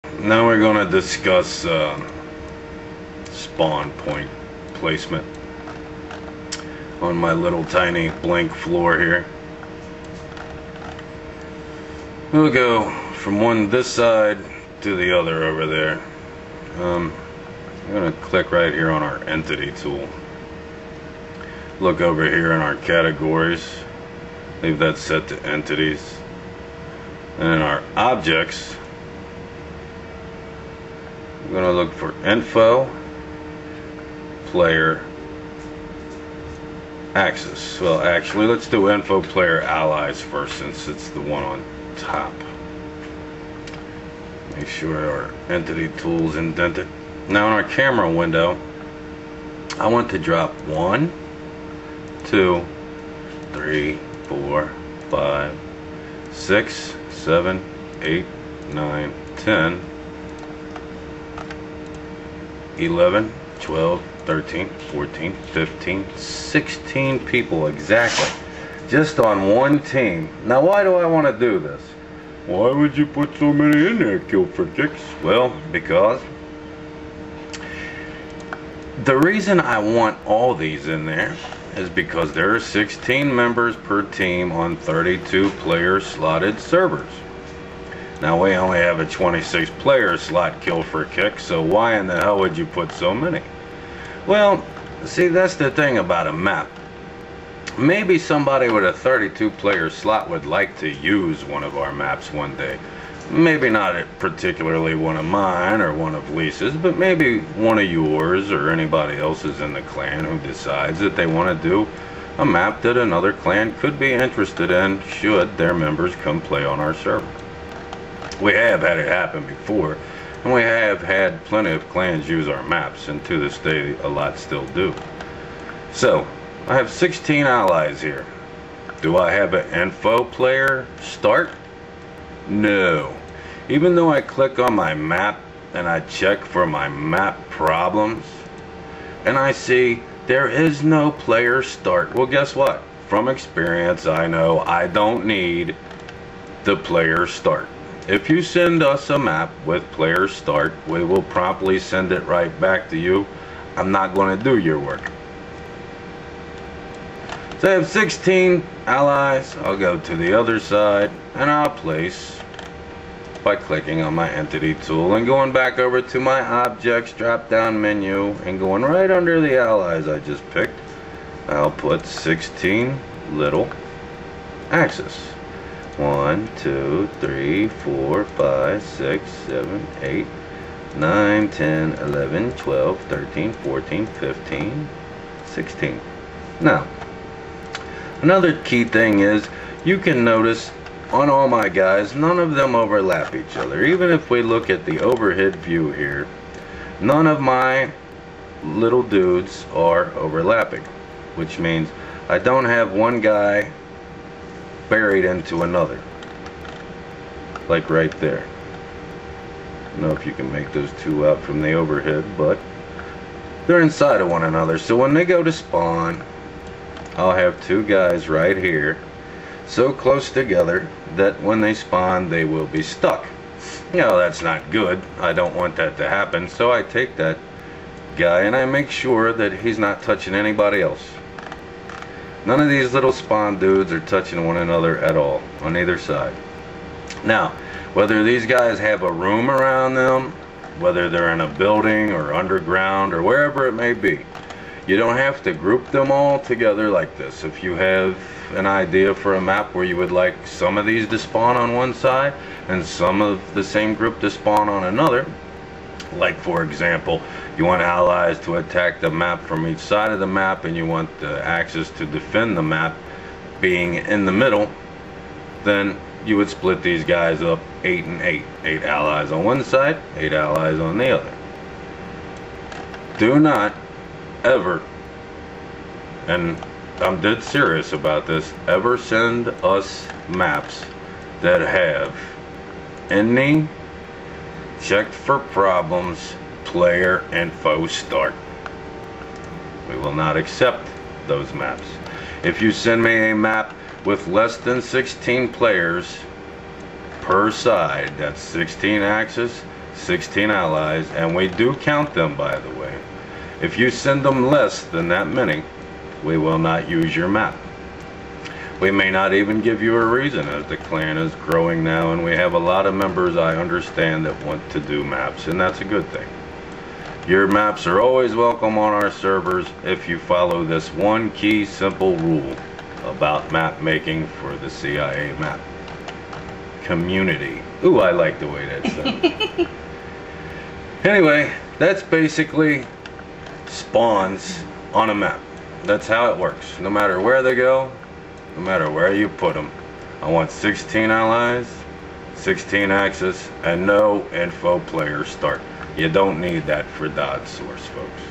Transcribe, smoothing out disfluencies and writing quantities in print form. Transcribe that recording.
Now we're going to discuss spawn point placement on my little tiny blank floor here. We'll go from this side to the other over there. I'm going to click right here on our entity tool. Look over here in our categories. Leave that set to entities. And in our objects, I'm going to look for info, player, axis. Well, actually, let's do info, player, allies first, since it's the one on top. Make sure our entity tool's indented. Now in our camera window, I want to drop 1, 2, 3, 4, 5, 6, 7, 8, 9, 10, 11, 12, 13, 14, 15, 16 people exactly. Just on one team. Now why do I want to do this? Why would you put so many in there, Kill for Kicks? Well, because the reason I want all these in there is because there are 16 members per team on 32 player slotted servers. Now we only have a 26 player slot Kill for Kicks, so why in the hell would you put so many? Well, see, that's the thing about a map. Maybe somebody with a 32 player slot would like to use one of our maps one day. Maybe not particularly one of mine or one of Lisa's, but maybe one of yours or anybody else's in the clan who decides that they want to do a map that another clan could be interested in should their members come play on our server. We have had it happen before, and we have had plenty of clans use our maps, and to this day a lot still do. So I have 16 allies here. Do I have an info player start? No. Even though I click on my map and I check for my map problems and I see there is no player start. Well, guess what? From experience, I know I don't need the player start. If you send us a map with player start, we will promptly send it right back to you. I'm not going to do your work. So I have 16 allies. I'll go to the other side and I'll place by clicking on my entity tool and going back over to my objects drop down menu and going right under the allies I just picked. I'll put 16 little axes. 1, 2, 3, 4, 5, 6, 7, 8, 9, 10, 11, 12, 13, 14, 15, 16. Now, another key thing is you can notice on all my guys, none of them overlap each other. Even if we look at the overhead view here, none of my little dudes are overlapping, which means I don't have one guy buried into another, like right there. I don't know if you can make those two out from the overhead, but they're inside of one another. So when they go to spawn, I'll have two guys right here so close together that when they spawn they will be stuck. You know, that's not good. I don't want that to happen, so I take that guy and I make sure that he's not touching anybody else. None of these little spawn dudes are touching one another at all on either side. Now, whether these guys have a room around them, whether they're in a building or underground or wherever it may be, you don't have to group them all together like this. If you have an idea for a map where you would like some of these to spawn on one side and some of the same group to spawn on another, like for example, you want allies to attack the map from each side of the map and you want the axis to defend the map being in the middle, then you would split these guys up 8 and 8. 8 allies on one side, 8 allies on the other. Do not ever, and I'm dead serious about this, ever send us maps that have any checked for problems player info start. We will not accept those maps. If you send me a map with less than 16 players per side, that's 16 axes, 16 allies, and we do count them, by the way. If you send them less than that many, we will not use your map. We may not even give you a reason, as the clan is growing now and we have a lot of members, I understand, that want to do maps, and that's a good thing. Your maps are always welcome on our servers if you follow this one key simple rule about map making for the CIA map. Community. Ooh, I like the way that sounds. Anyway, that's basically spawns on a map. That's how it works. No matter where they go, no matter where you put them. I want 16 allies, 16 axis, and no info player start. You don't need that for dot source, folks.